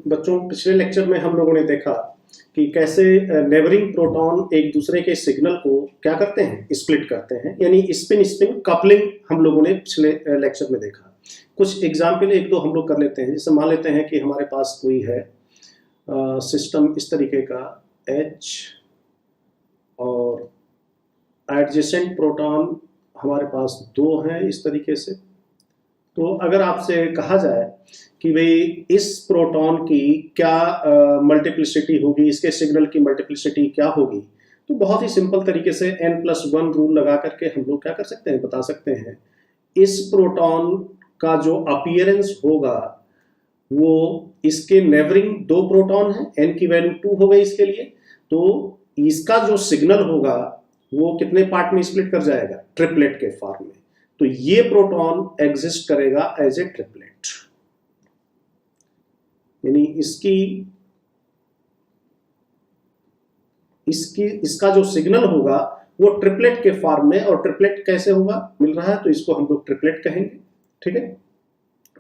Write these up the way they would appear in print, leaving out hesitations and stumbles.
बच्चों, पिछले लेक्चर में हम लोगों ने देखा कि कैसे नेबरिंग प्रोटॉन एक दूसरे के सिग्नल को क्या करते हैं, स्प्लिट करते हैं, यानी स्पिन स्पिन कपलिंग हम लोगों ने पिछले लेक्चर में देखा। कुछ एग्जाम्पल एक दो हम लोग कर लेते हैं। जैसे मान लेते हैं कि हमारे पास कोई है सिस्टम इस तरीके का H और एडजेसेंट प्रोटॉन हमारे पास दो हैं इस तरीके से। तो अगर आपसे कहा जाए कि भाई इस प्रोटॉन की क्या मल्टीप्लिसिटी होगी, इसके सिग्नल की मल्टीप्लिसिटी क्या होगी, तो बहुत ही सिंपल तरीके से n+1 रूल लगा करके हम लोग क्या कर सकते हैं, बता सकते हैं इस प्रोटॉन का जो अपीयरेंस होगा वो इसके नेबरिंग दो प्रोटॉन है, n की वैल्यू 2 हो गई इसके लिए, तो इसका जो सिग्नल होगा वो कितने पार्ट में स्प्लिट कर जाएगा, ट्रिपलेट के फॉर्म में। तो ये प्रोटॉन एग्जिस्ट करेगा एज ए ट्रिपलेट, यानी इसका जो सिग्नल होगा वो ट्रिपलेट के फॉर्म में, और ट्रिपलेट कैसे होगा, मिल रहा है तो इसको हम लोग ट्रिपलेट कहेंगे, ठीक है।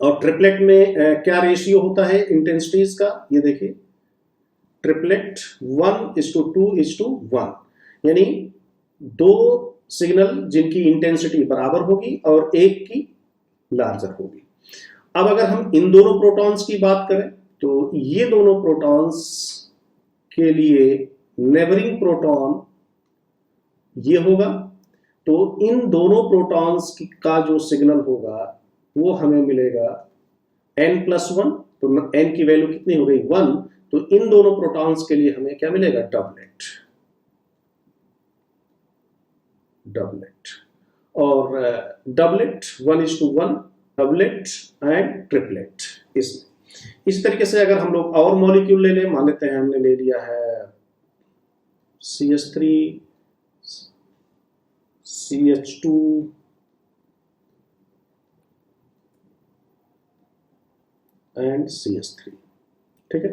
और ट्रिपलेट में क्या रेशियो होता है इंटेंसिटीज का, ये देखिए ट्रिपलेट 1:2:1, यानी दो सिग्नल जिनकी इंटेंसिटी बराबर होगी और एक की लार्जर होगी। अब अगर हम इन दोनों प्रोटॉन्स की बात करें तो ये दोनों प्रोटॉन्स के लिए नेबरिंग प्रोटॉन ये होगा, तो इन दोनों प्रोटॉन्स का जो सिग्नल होगा वो हमें मिलेगा n+1, तो n की वैल्यू कितनी हो गई 1, तो इन दोनों प्रोटॉन्स के लिए हमें क्या मिलेगा, डबलेट। और डबलेट 1:1, डबलेट एंड ट्रिपलेट। इसमें इस तरीके से अगर हम लोग और मॉलिक्यूल ले लें, मान लेते हैं हमने ले लिया है CH3 CH2 एंड CH3, ठीक है।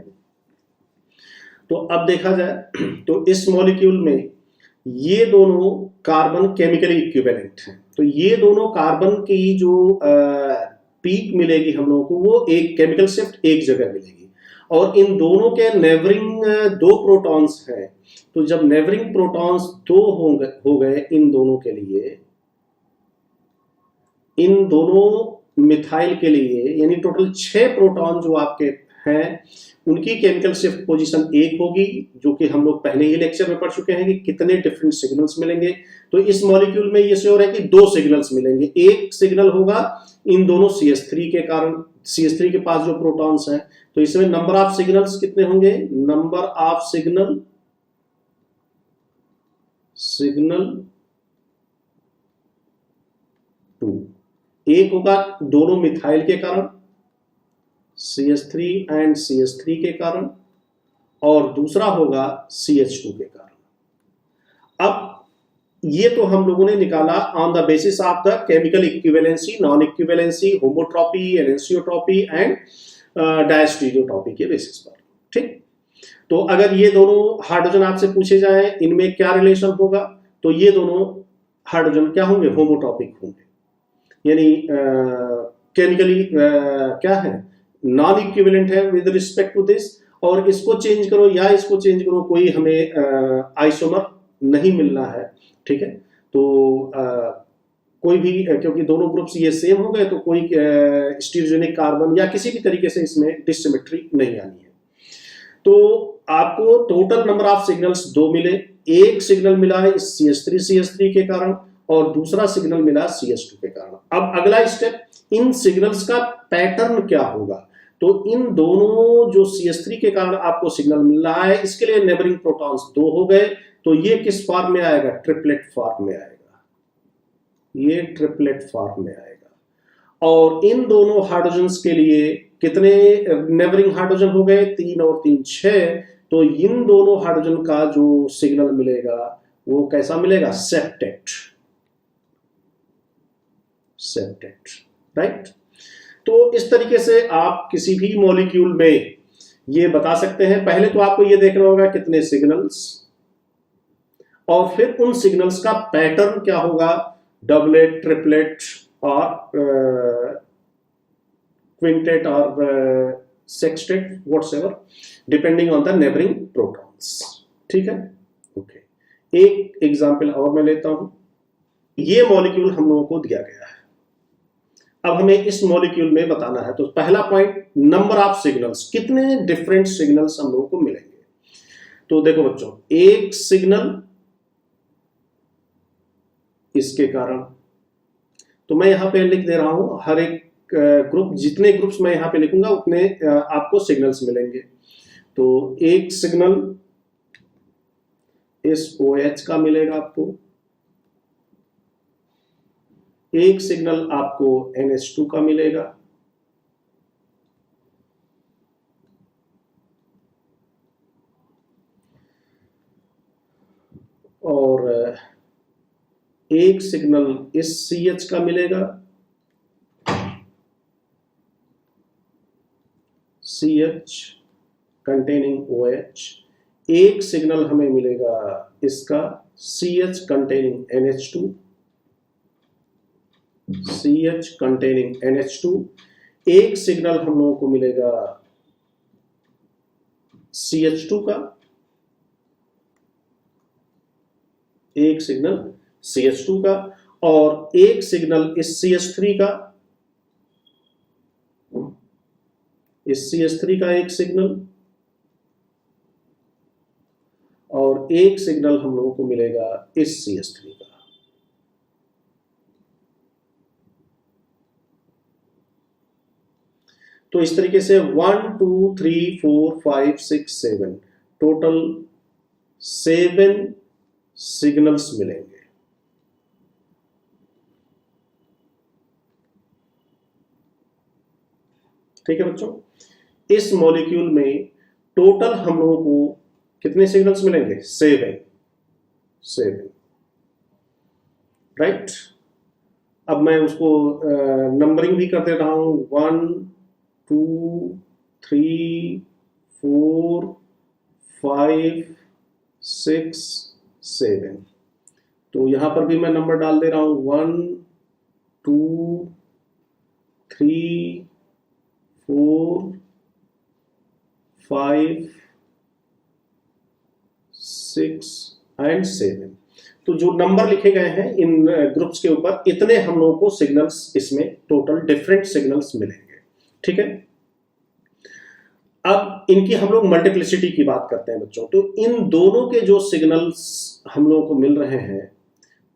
तो अब देखा जाए तो इस मॉलिक्यूल में ये दोनों कार्बन केमिकली इक्विवेलेंट हैं, तो ये दोनों कार्बन की जो पीक मिलेगी हम लोगों को वो एक केमिकल शिफ्ट एक जगह मिलेगी, और इन दोनों के नेबरिंग दो प्रोटॉन्स हैं, तो जब नेबरिंग प्रोटॉन्स दो हो गए इन दोनों के लिए, इन दोनों मिथाइल के लिए, यानी टोटल 6 प्रोटॉन जो आपके हैं उनकी केमिकल शिफ्ट पोजीशन 1 होगी, जो कि हम लोग पहले ही लेक्चर में पढ़ चुके हैं कि कितने डिफरेंट सिग्नल्स मिलेंगे। तो इस मॉलिक्यूल में ये श्योर है कि 2 सिग्नल्स मिलेंगे। एक सिग्नल होगा इन दोनों CH3 के कारण, CH3 के पास जो प्रोटॉन्स हैं, तो इसमें नंबर ऑफ सिग्नल्स कितने होंगे, नंबर ऑफ सिग्नल 2। एक होगा दोनों मिथाइल के कारण, CH3 एंड CH3 के कारण, और दूसरा होगा CH2 के कारण। अब ये तो हम लोगों ने निकाला on the basis of the chemical equivalency, non equivalency, homotopy, enantiotopy and diastereotopy के बेसिस पर, ठीक। तो अगर ये दोनों हाइड्रोजन आपसे पूछे जाएं इनमें क्या रिलेशन होगा, तो ये दोनों हाइड्रोजन क्या होंगे, होमोट्रॉपिक होंगे, यानी केमिकली क्या है, नॉन इक्विवेलेंट है विद रिस्पेक्ट टू दिस, और इसको चेंज करो या इसको चेंज करो कोई हमें आइसोमर नहीं मिलना है, ठीक है। तो कोई भी, क्योंकि दोनों ग्रुप्स ये सेम हो गए, तो कोई स्टीरियोजेनिक कार्बन या किसी भी तरीके से इसमें डिसिमेट्री नहीं आनी है। तो आपको टोटल नंबर ऑफ सिग्नल्स 2 मिले, एक सिग्नल मिला है इस CH3 के कारण और दूसरा सिग्नल मिला CH2 के कारण। अब अगला स्टेप, इन सिग्नल्स का पैटर्न क्या होगा, तो इन दोनों जो CH3 के कारण आपको सिग्नल मिल रहा है, इसके लिए नेबरिंग प्रोटॉन्स 2 हो गए, तो ये किस फॉर्म में आएगा, ट्रिपलेट फॉर्म में आएगा, ये ट्रिपलेट फॉर्म में आएगा। और इन दोनों हाइड्रोजन्स के लिए कितने नेबरिंग हाइड्रोजन हो गए, 3 और 3 6, तो इन दोनों हाइड्रोजन का जो सिग्नल मिलेगा वो कैसा मिलेगा, सेप्टेट, राइट। तो इस तरीके से आप किसी भी मॉलिक्यूल में ये बता सकते हैं। पहले तो आपको ये देखना होगा कितने सिग्नल्स, और फिर उन सिग्नल्स का पैटर्न क्या होगा, डबलेट, ट्रिपलेट और क्विंटेट और sextet, whatsoever, depending on the neighbouring protons. ठीक है, ओके। एक एग्जांपल और मैं लेता हूं। ये मॉलिक्यूल हम लोगों को दिया गया है, अब हमें इस मॉलिक्यूल में बताना है। तो पहला पॉइंट, नंबर ऑफ सिग्नल्स, कितने डिफरेंट सिग्नल्स हम लोगों को मिलेंगे। तो देखो बच्चों, एक सिग्नल इसके कारण, तो मैं यहां पे लिख दे रहा हूं, हर एक ग्रुप, जितने ग्रुप्स मैं यहां पे लिखूंगा उतने आपको सिग्नल्स मिलेंगे। तो एक सिग्नल इस OH का मिलेगा आपको, एक सिग्नल आपको NH2 का मिलेगा, और एक सिग्नल इस CH का मिलेगा, CH कंटेनिंग OH। एक सिग्नल हमें मिलेगा इसका CH containing NH2, CH containing NH2। एक सिग्नल हम लोगों को मिलेगा CH2 का, एक सिग्नल CH2 का, और एक सिग्नल इस CH3 का, इस CH3 का एक सिग्नल, और एक सिग्नल हम लोगों को मिलेगा इस CH3 का। तो इस तरीके से 1 2 3 4 5 6 7 टोटल 7 सिग्नल्स मिलेंगे। ठीक है बच्चों, इस मॉलिक्यूल में टोटल हम लोगों को कितने सिग्नल्स मिलेंगे? 7 राइट। अब मैं उसको नंबरिंग भी कर दे रहा हूं, 1 2 3 4 5 6 7। तो यहां पर भी मैं नंबर डाल दे रहा हूं, 1 2 3 4 5 6 एंड 7। तो जो नंबर लिखे गए हैं इन ग्रुप्स के ऊपर, इतने हम लोगों को सिग्नल्स इसमें टोटल डिफरेंट सिग्नल्स मिलेंगे। ठीक है, अब इनकी हम लोग मल्टीप्लिसिटी की बात करते हैं बच्चों। तो इन दोनों के जो सिग्नल्स हम लोगों को मिल रहे हैं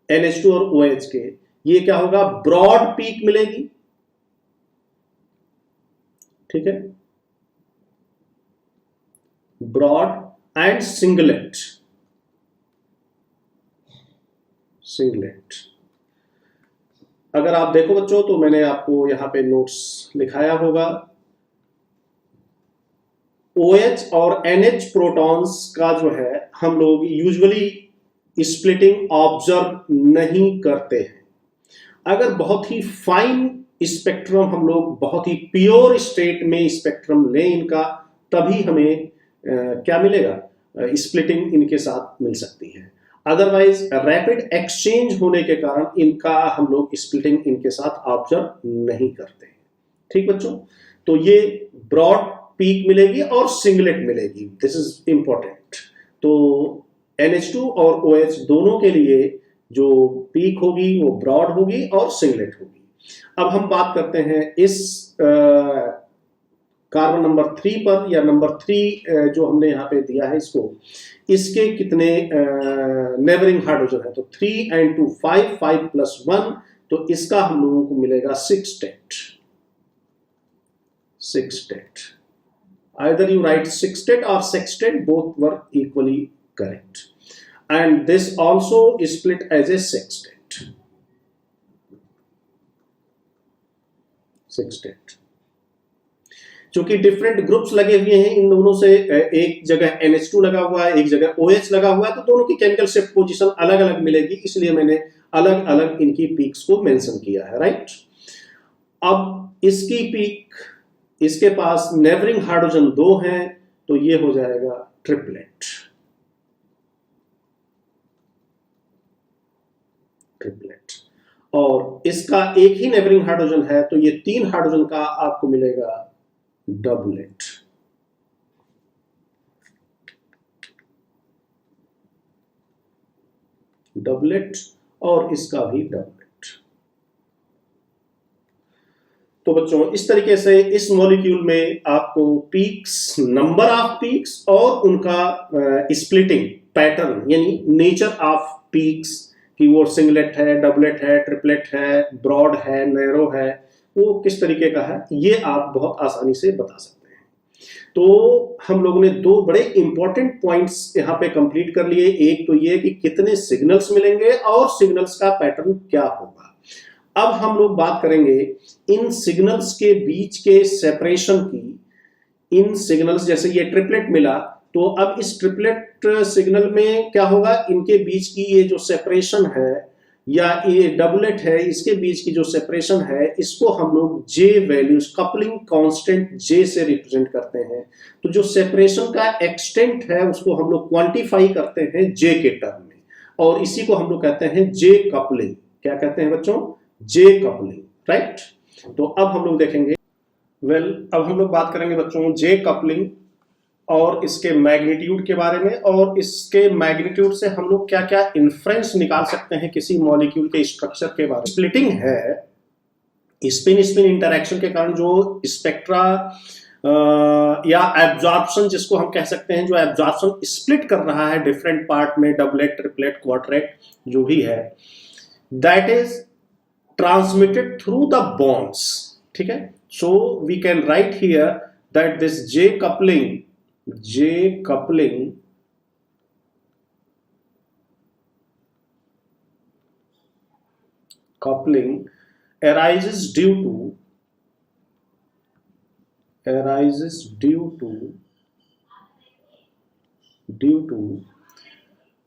NH2 और OH के, ये क्या होगा? ब्रॉड पीक मिलेगी। ठीक है, ब्रॉड एंड सिंगलेट। अगर आप देखो बच्चों, तो मैंने आपको यहां पे नोट्स लिखाया होगा, OH और NH प्रोटॉन्स का जो है हम लोग यूजुअली स्प्लिटिंग ऑब्जर्व नहीं करते हैं। अगर बहुत ही फाइन स्पेक्ट्रम, हम लोग बहुत ही प्योर स्टेट में स्पेक्ट्रम लें इनका, तभी हमें क्या मिलेगा? स्प्लिटिंग इनके साथ मिल सकती है। अदरवाइज रैपिड एक्सचेंज होने के कारण इनका हम लोग स्प्लिटिंग इनके साथ ऑब्जर्व नहीं करते। ठीक बच्चों, तो ये ब्रॉड पीक मिलेगी और सिंगलेट मिलेगी, दिस इज इंपॉर्टेंट। तो NH2 और OH दोनों के लिए जो पीक होगी वो ब्रॉड होगी और सिंगलेट होगी। अब हम बात करते हैं इस कार्बन नंबर 3 पर, या नंबर 3 जो हमने यहाँ पे दिया है इसको, इसके कितने नेबरिंग हाइड्रोजन है? तो 3 and 2 5, 5 + 1, तो इसका हम लोगों को मिलेगा सिक्सटेट। Either you write sextet or sextet, both were equally correct. And this also is split as a sextet. चूंकि डिफरेंट ग्रुप्स लगे हुए हैं इन दोनों से, एक जगह NH2 लगा हुआ है, एक जगह OH लगा हुआ है, तो दोनों की केमिकल शिफ्ट पोजीशन अलग अलग मिलेगी, इसलिए मैंने अलग अलग इनकी पीक्स को मेंशन किया है। राइट, अब इसकी पीक, इसके पास नेबरिंग हाइड्रोजन 2 हैं, तो ये हो जाएगा ट्रिपलेट। और इसका एक ही नेबरिंग हाइड्रोजन है, तो ये 3 हाइड्रोजन का आपको मिलेगा डबलेट। डबलेट और इसका भी डबलेट। तो बच्चों इस तरीके से इस मॉलिक्यूल में आपको पीक्स, नंबर ऑफ पीक्स और उनका स्प्लिटिंग पैटर्न यानी नेचर ऑफ पीक्स कि वो सिंगलेट है, डबलेट है, ट्रिपलेट है, ब्रॉड है, नैरो है, वो किस तरीके का है, ये आप बहुत आसानी से बता सकते हैं। तो हम लोगों ने दो बड़े इंपॉर्टेंट पॉइंट्स यहाँ पे कंप्लीट कर लिए। एक तो ये कि कितने सिग्नल्स मिलेंगे और सिग्नल्स का पैटर्न क्या होगा। अब हम लोग बात करेंगे इन सिग्नल्स के बीच के सेपरेशन की। इन सिग्नल्स जैसे ये ट्रिपलेट मिला, तो अब इस ट्रिपलेट सिग्नल में क्या होगा, इनके बीच की ये जो सेपरेशन है या ये डबलेट है, इसके बीच की जो सेपरेशन है, इसको हम लोग जे वैल्यूज, कपलिंग कांस्टेंट जे से रिप्रेजेंट करते हैं। तो जो सेपरेशन का एक्सटेंट है उसको हम लोग क्वांटिफाई करते हैं जे के टर्म में, और इसी को हम लोग कहते हैं जे कपलिंग। क्या कहते हैं बच्चों? J coupling, right. तो अब हम लोग देखेंगे, अब हम लोग बात करेंगे बच्चों जे कपलिंग और इसके मैग्नीट्यूड के बारे में, और इसके मैग्नीट्यूड से हम लोग क्या क्या इन्फ्रेंस निकाल सकते हैं किसी मॉलिक्यूल के स्ट्रक्चर के बारे में। स्प्लिटिंग है, स्पिन स्पिन इंटरैक्शन के कारण जो स्पेक्ट्रा या एब्जॉर्प्शन जिसको हम कह सकते हैं, जो एब्जॉर्प्शन स्प्लिट कर रहा है डिफरेंट पार्ट में, डबलेट, ट्रिपलेट, क्वाड्रेट जो भी है, that is transmitted through the bonds. ठीक है, so we can write here that this J coupling arises due to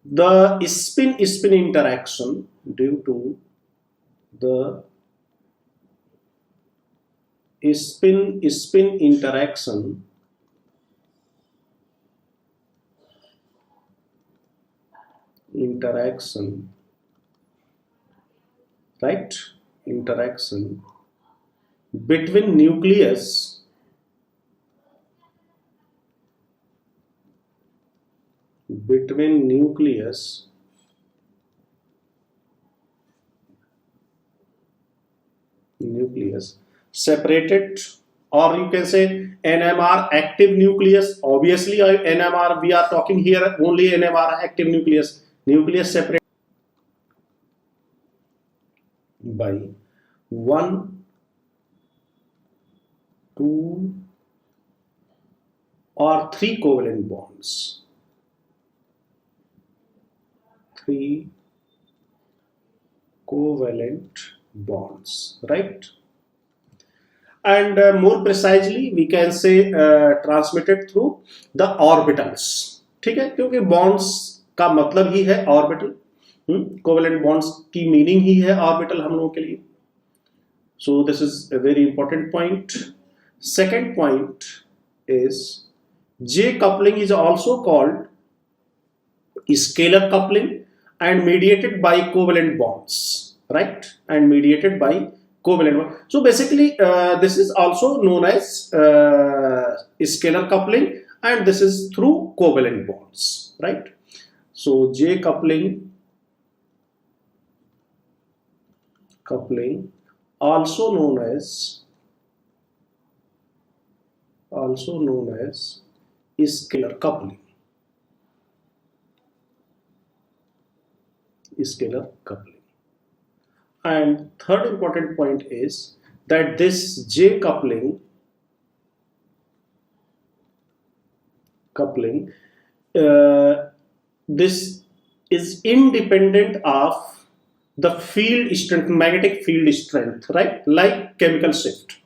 the spin interaction, due to the spin interaction right, interaction between nucleus separated, or you can say NMR active nucleus. Obviously NMR, we are talking here only NMR active nucleus separated by 1, 2 or 3 covalent bonds. 3 covalent bonds, right? And more precisely we can say transmitted through the orbitals. ठीक है, क्योंकि bonds का मतलब ही है orbital. Covalent bonds की meaning ही है orbital हम लोगों के लिए। सो this is a very important point. Second point is J coupling is also called scalar coupling and mediated by covalent bonds, right, and mediated by covalent bond. So basically this is also known as scalar coupling, and this is through covalent bonds, right? So J coupling also known as scalar coupling. And third important point is that this J coupling this is independent of the field strength, magnetic field strength, right, like chemical shift.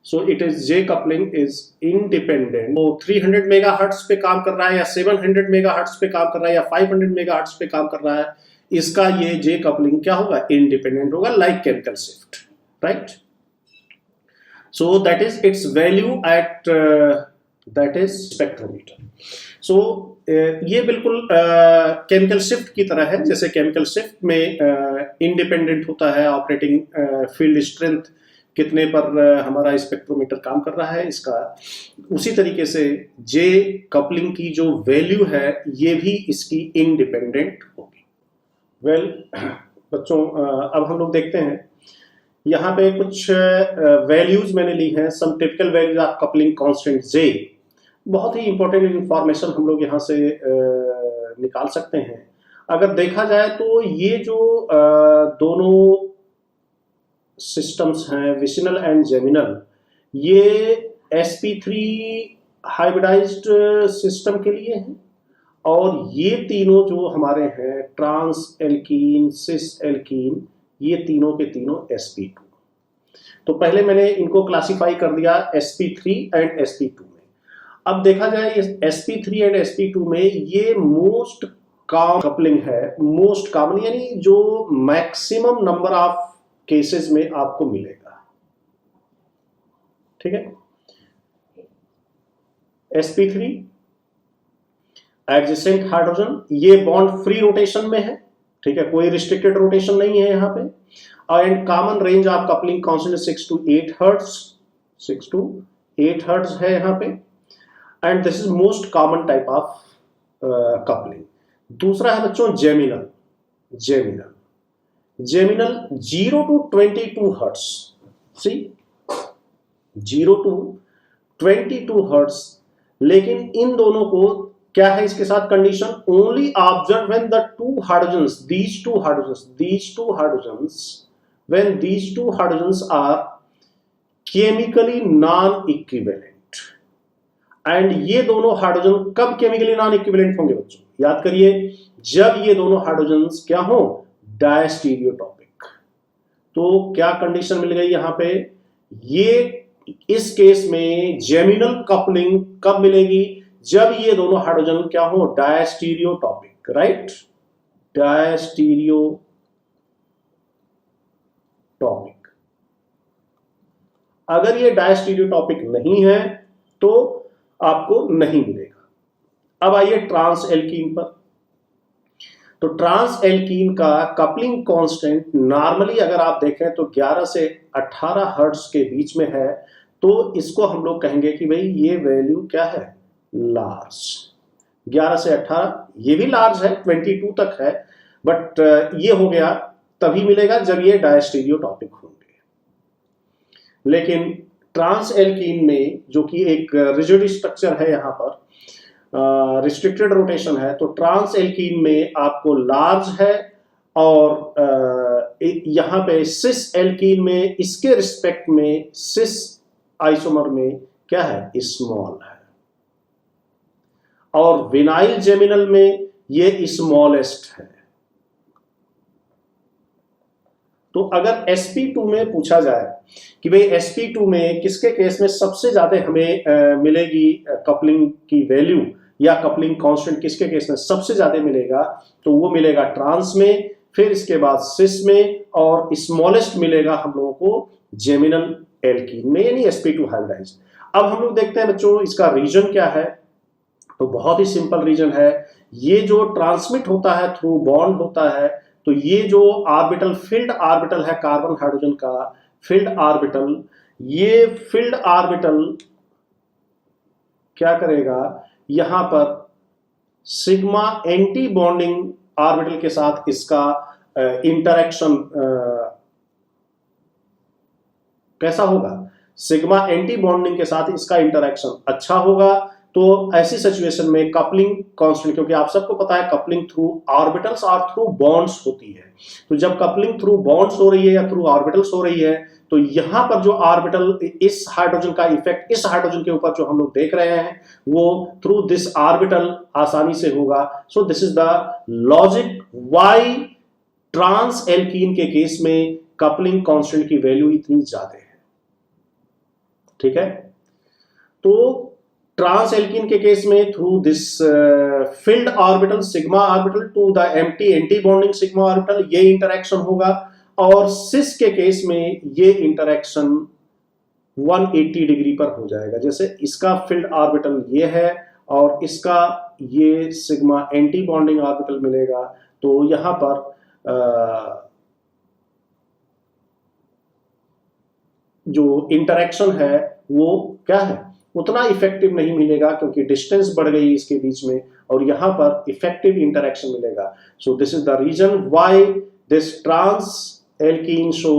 So it is J coupling is independent. तो 300 megahertz पे काम कर रहा है या 700 megahertz पे काम कर रहा है या 500 मेगाहर्ट्ज पे काम कर रहा है, इसका ये जे कपलिंग क्या होगा? इंडिपेंडेंट होगा, like chemical shift, right. So that is its value at that is spectrometer. So ये बिल्कुल केमिकल शिफ्ट की तरह है। जैसे केमिकल शिफ्ट में इंडिपेंडेंट होता है ऑपरेटिंग फील्ड स्ट्रेंथ कितने पर हमारा स्पेक्ट्रोमीटर काम कर रहा है इसका। उसी तरीके से जे कपलिंग की जो वैल्यू है ये भी इसकी इंडिपेंडेंट होगी। वेल बच्चों, अब हम लोग देखते हैं यहाँ पे कुछ वैल्यूज मैंने ली हैं, some typical values of coupling constant J. बहुत ही इंपॉर्टेंट इंफॉर्मेशन हम लोग यहाँ से निकाल सकते हैं। अगर देखा जाए तो ये जो दोनों सिस्टम्स हैं विसिनल एंड जेमिनल, ये sp3 हाइब्रिडाइज्ड सिस्टम के लिए हैं, और ये तीनों जो हमारे हैं ट्रांस एल्कीन सिस एल्कीन, ये तीनों के तीनों sp2। तो पहले मैंने इनको क्लासिफाई कर दिया sp3 एंड sp2 में। अब देखा जाए इस sp3 एंड sp2 में ये मोस्ट कॉमन कपलिंग है, मोस्ट कॉमन यानी जो मैक्सिमम नंबर ऑफ केसेस में आपको मिलेगा। ठीक है, sp3 एडजेसेंट हाइड्रोजन, ये बॉन्ड फ्री रोटेशन में है। ठीक है, कोई रिस्ट्रिक्टेड रोटेशन नहीं है यहाँ पे। And common range of coupling constant 6 to 8 hertz, 6 to 8 hertz है यहाँ पे। And this is most common type of coupling. दूसरा है बच्चों geminal. Geminal 0 to 22 hertz, see 0 to 22 hertz. लेकिन इन दोनों को क्या है इसके साथ condition, only observe when the two hydrogens, these two hydrogens, when these two hydrogens are chemically non-equivalent। And ये दोनों हाइड्रोजन कब केमिकली नॉन इक्विवेलेंट होंगे बच्चों, याद करिए, जब ये दोनों हाइड्रोजन्स क्या हो, डायस्टीरियोटॉपिक। तो क्या कंडीशन मिल गई यहां पे, ये इस केस में जेमिनल कपलिंग कब मिलेगी, जब ये दोनों हाइड्रोजन क्या हो, डायस्टीरियोटॉपिक, राइट, डायस्टीरियोटॉपिक। अगर ये डायस्टीरियोटॉपिक नहीं है तो आपको नहीं मिलेगा। अब आइए ट्रांस एल्कीन पर। तो ट्रांस एल्कीन का कपलिंग कांस्टेंट नॉर्मली अगर आप देखें तो 11 से 18 हर्ट्ज के बीच में है। तो इसको हम लोग कहेंगे कि भाई ये वैल्यू क्या है, लार्ज। 11 से 18 ये भी लार्ज है, 22 तक है, बट ये हो गया तभी मिलेगा जब ये डायस्टीरियोटॉपिक होंगे। लेकिन ट्रांस एल्कीन में जो कि एक रिजिड स्ट्रक्चर है, यहाँ पर रिस्ट्रिक्टेड रोटेशन है, तो ट्रांस एल्कीन में आपको लार्ज है, और यहाँ पे सिस एल्कीन में इसके रिस्पेक्ट में सिस आइसोमर में क्या है, स्मॉल है, और विनाइल जेमिनल में ये स्मॉलेस्ट है। तो अगर sp2 में पूछा जाए कि भाई sp2 में किसके केस में सबसे ज्यादा हमें मिलेगी कपलिंग की वैल्यू, या कपलिंग कांस्टेंट किसके केस में सबसे ज्यादा मिलेगा, तो वो मिलेगा ट्रांस में, फिर इसके बाद सिस में, और स्मॉलेस्ट मिलेगा हम लोगों को जेमिनल एल्कीन में, यानी sp2 हाइब्रिडाइज्ड। अब हम लोग देखते हैं बच्चों इसका रीजन क्या है। तो बहुत ही सिंपल रीजन है, ये जो ट्रांसमिट होता है थ्रू बॉन्ड होता है, तो ये जो ऑर्बिटल फील्ड ऑर्बिटल है कार्बन हाइड्रोजन का फील्ड ऑर्बिटल, ये फील्ड ऑर्बिटल क्या करेगा, यहां पर सिग्मा एंटी बॉन्डिंग ऑर्बिटल के साथ इसका इंटरेक्शन कैसा होगा, सिग्मा एंटी बॉन्डिंग के साथ इसका इंटरेक्शन अच्छा होगा। तो ऐसी सिचुएशन में कपलिंग कांस्टेंट, क्योंकि आप सबको पता है कपलिंग थ्रू ऑर्बिटल्स और थ्रू बॉन्ड्स होती है, तो जब कपलिंग थ्रू बॉन्ड्स हो रही है या थ्रू ऑर्बिटल्स हो रही है, तो यहां पर जो ऑर्बिटल इस हाइड्रोजन का इफेक्ट इस हाइड्रोजन के ऊपर जो हम लोग देख रहे हैं वो थ्रू दिस ऑर्बिटल आसानी से होगा। So this is the logic why trans alkene के केस में कपलिंग कांस्टेंट की वैल्यू इतनी ज्यादा है। ठीक है, तो ट्रांस एल्कीन के केस में through this filled orbital sigma orbital to the empty anti bonding sigma orbital, ये इंटरेक्शन होगा, और सिस के केस में ये इंटरेक्शन 180 डिग्री पर हो जाएगा। जैसे इसका फील्ड ऑर्बिटल ये है और इसका ये सिग्मा एंटी बॉन्डिंग ऑर्बिटल मिलेगा, तो यहां पर जो इंटरेक्शन है वो क्या है, उतना इफेक्टिव नहीं मिलेगा, क्योंकि डिस्टेंस बढ़ गई इसके बीच में, और यहां पर इफेक्टिव इंटरेक्शन मिलेगा. So this is the reason why this trans alkene show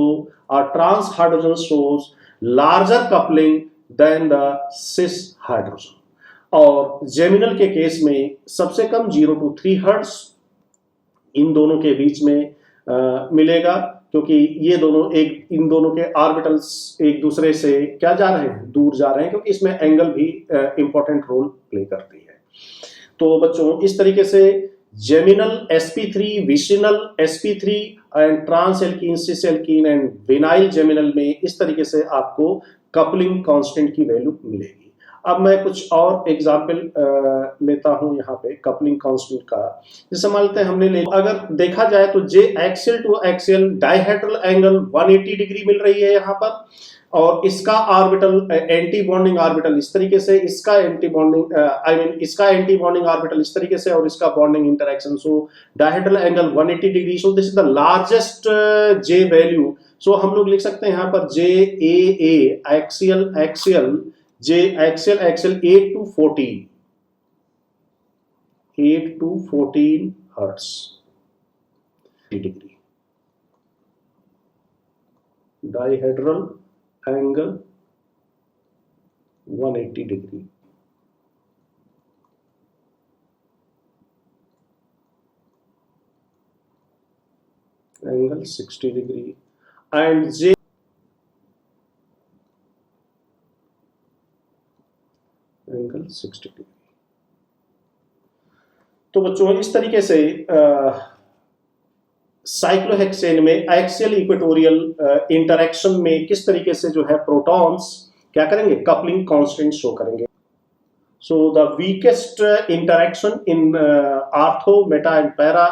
और trans hydrogen shows larger coupling than the cis hydrogen. और जेमिनल के केस में सबसे कम 0 to 3 हर्ट्ज इन दोनों के बीच में मिलेगा, क्योंकि ये दोनों इन दोनों के ऑर्बिटल्स एक दूसरे से क्या जा रहे हैं, दूर जा रहे हैं, क्योंकि इसमें एंगल भी इंपॉर्टेंट रोल प्ले करती है. तो बच्चों इस तरीके से geminal sp3, vicinal sp3 and trans alkene, cis alkene and vinyl geminal में इस तरीके से आपको कपलिंग कांस्टेंट की वैल्यू मिलेगी. अब मैं कुछ और एग्जाम्पल लेता हूं यहाँ पे कपलिंग कांस्टेंट का. जैसे मान लेते हैं हमने अगर देखा जाए तो J axial to axial dihedral angle 180 degree मिल रही है यहाँ पर, और इसका ऑर्बिटल एंटी बॉन्डिंग ऑर्बिटल इस तरीके से, इसका एंटी बॉन्डिंग इसका एंटी बॉन्डिंग ऑर्बिटल इस तरीके से, और इसका bonding interaction. So dihedral angle 180 degree. So this is the largest J value. So हम लोग लिख सकते हैं यहाँ पर J a axial axial, J axial axial 8 to 14 hertz degree. Dihedral angle 180 degree. Angle 60 degree and J angle 60 degree. तो बच्चों इस तरीके से साइक्लोहेक्सेन में एक्सियल इक्वेटोरियल इंटरेक्शन में किस तरीके से जो है प्रोटॉन्स क्या करेंगे, कपलिंग कांस्टेंट शो करेंगे. So the weakest interaction in ortho, meta and para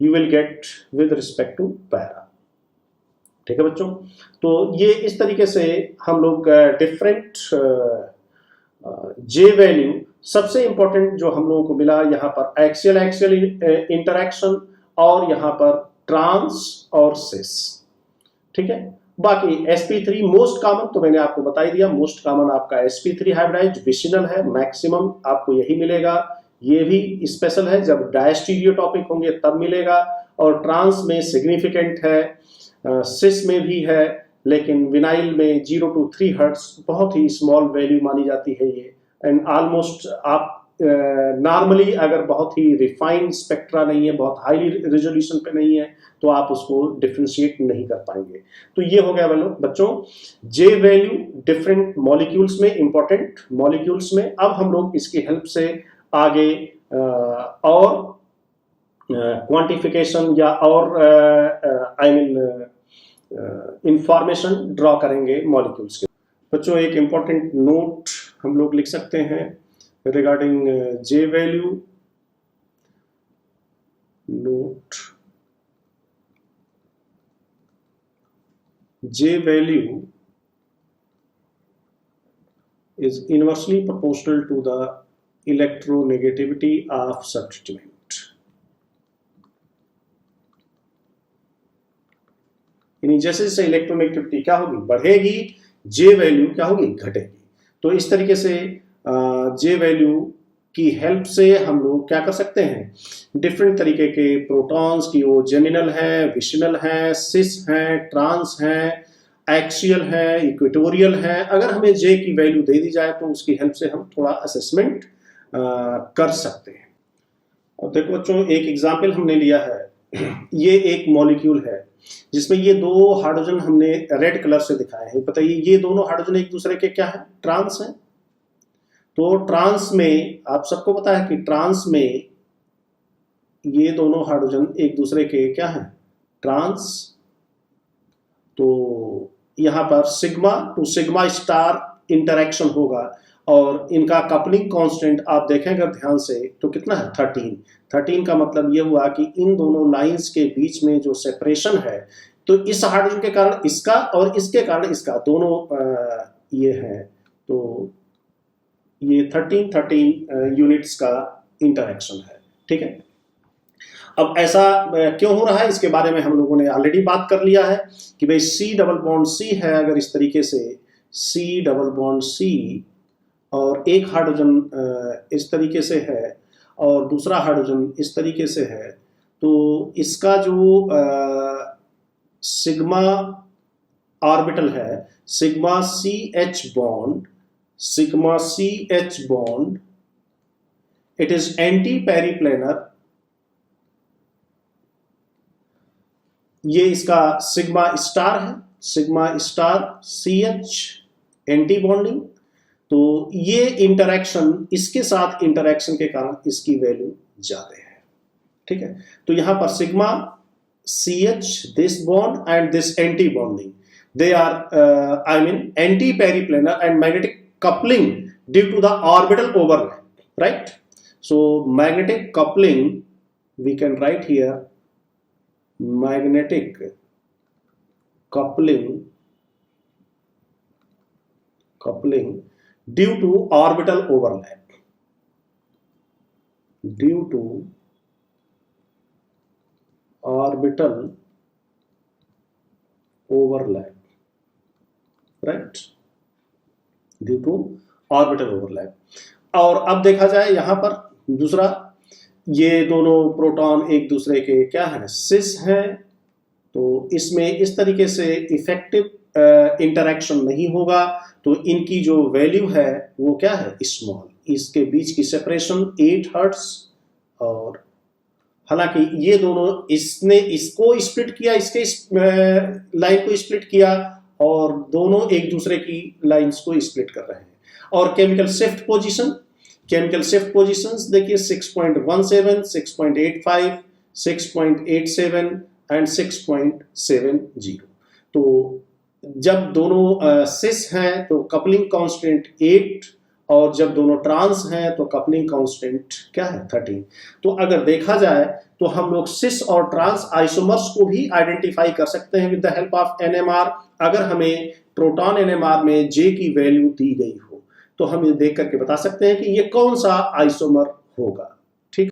you will get with respect to para. ठीक है बच्चों. तो ये इस तरीके से हम लोग डिफरेंट जे वैल्यू, सबसे इंपॉर्टेंट जो हम लोगों को मिला यहाँ पर एक्सियल एक्सियल इंटरेक्शन, और यहाँ पर ट्रांस और सिस. ठीक है. बाकी sp3 मोस्ट कॉमन तो मैंने आपको बता ही दिया, मोस्ट कॉमन आपका sp3 हाइब्रिडाइज्ड विशिनल है, मैक्सिमम आपको यही मिलेगा. ये भी स्पेशल है, जब डायस्टीरियोटॉपिक होंगे तब मिलेगा. और ट्रांस में सिग्निफिकेंट है, सिस में भी है, लेकिन विनाइल में 0 to 3 हर्ट्ज बहुत ही स्मॉल वैल्यू मानी जाती है ये. एंड ऑलमोस्ट आप नॉर्मली अगर बहुत ही रिफाइंड स्पेक्ट्रा नहीं है, बहुत हाई रेजोल्यूशन पे नहीं है, तो आप उसको डिफ्रेंशिएट नहीं कर पाएंगे. तो ये हो गया बच्चों जे वैल्यू डिफरेंट मॉलिक्यूल्स में, इंपॉर्टेंट मॉलिक्यूल्स में. अब हम लोग इसकी हेल्प से आगे और क्वांटिफिकेशन या और इंफॉर्मेशन ड्रॉ करेंगे मॉलिक्यूल्स के. बच्चों एक इंपॉर्टेंट नोट हम लोग लिख सकते हैं regarding J value. Note, J value is inversely proportional to the electronegativity of substituent. यानी जैसे जैसे इलेक्ट्रोनेगेटिविटी क्या होगी, बढ़ेगी, जे वैल्यू क्या होगी, घटेगी. तो इस तरीके से जे वैल्यू की हेल्प से हम लोग क्या कर सकते हैं, डिफरेंट तरीके के प्रोटॉन्स की, वो जेमिनल है, विशिनल है, सिस है, ट्रांस है, एक्सियल है, इक्वेटोरियल है, अगर हमें जे की वैल्यू दे दी जाए तो उसकी हेल्प से हम थोड़ा असेसमेंट कर सकते हैं. और देखो बच्चों एक एग्जाम्पल हमने लिया है. ये एक मॉलिक्यूल है जिसमें ये दो हाइड्रोजन हमने रेड कलर से दिखाए हैं. बताइए ये दोनों हाइड्रोजन एक दूसरे के क्या है, ट्रांस है. तो ट्रांस में आप सबको पता है कि ट्रांस में ये दोनों हाइड्रोजन एक दूसरे के क्या है, ट्रांस. तो यहां पर sigma two sigma star interaction होगा, और इनका कपलिंग कांस्टेंट आप देखेंगे ध्यान से तो कितना है, 13 का मतलब ये हुआ कि इन दोनों लाइंस के बीच में जो सेपरेशन है, तो इस हाइड्रोजन के कारण इसका और इसके कारण इसका दोनों ये है. तो ये 13 यूनिट्स का इंटरेक्शन है. ठीक है. अब ऐसा क्यों हो रहा है, इसके बारे में हम लोगों ने ऑलरेडी बात कर लिया है कि भाई C डबल बॉन्ड C है, अगर इस तरीके से C डबल बॉन्ड C, और एक हाइड्रोजन इस तरीके से है और दूसरा हाइड्रोजन इस तरीके से है, तो इसका जो सिग्मा ऑर्बिटल है, sigma CH bond, it is anti periplanar. ये इसका सिग्मा स्टार है, sigma star CH anti bonding. तो ये इंटरेक्शन, इसके साथ इंटरेक्शन के कारण इसकी वैल्यू ज्यादा है, ठीक है। तो यहां पर sigma CH, this bond and this anti bonding, they are anti-periplanar and magnetic coupling due to the orbital overlap, right? So magnetic coupling, we can write here magnetic coupling due to orbital overlap, due to orbital overlap, right, due to orbital overlap. और अब देखा जाए यहां पर दूसरा, ये दोनों proton एक दूसरे के क्या है, सिस हैं, तो इसमें इस तरीके से इफेक्टिव इंटरेक्शन नहीं होगा, तो इनकी जो वैल्यू है वो क्या है, स्मॉल। इसके बीच की सेपरेशन 8 हर्ट्ज, और हालांकि ये दोनों, इसने इसको स्प्लिट किया, इसके लाइन को स्प्लिट किया, और दोनों एक दूसरे की लाइंस को स्प्लिट कर रहे हैं। और केमिकल शिफ्ट पोजीशंस देखिए 6.17, 6.85, 6.87 एंड 6.70। तो जब दोनों सिस हैं तो कपलिंग कांस्टेंट 8, और जब दोनों ट्रांस हैं तो कपलिंग कांस्टेंट क्या है, 13। तो अगर देखा जाए तो हम लोग सिस और ट्रांस आइसोमर्स को भी आइडेंटिफाई कर सकते हैं with the help of NMR। अगर हमें प्रोटॉन NMR में J की वैल्यू दी गई हो तो हम ये देख करके बता सकते हैं कि ये कौन सा आइसोमर होगा।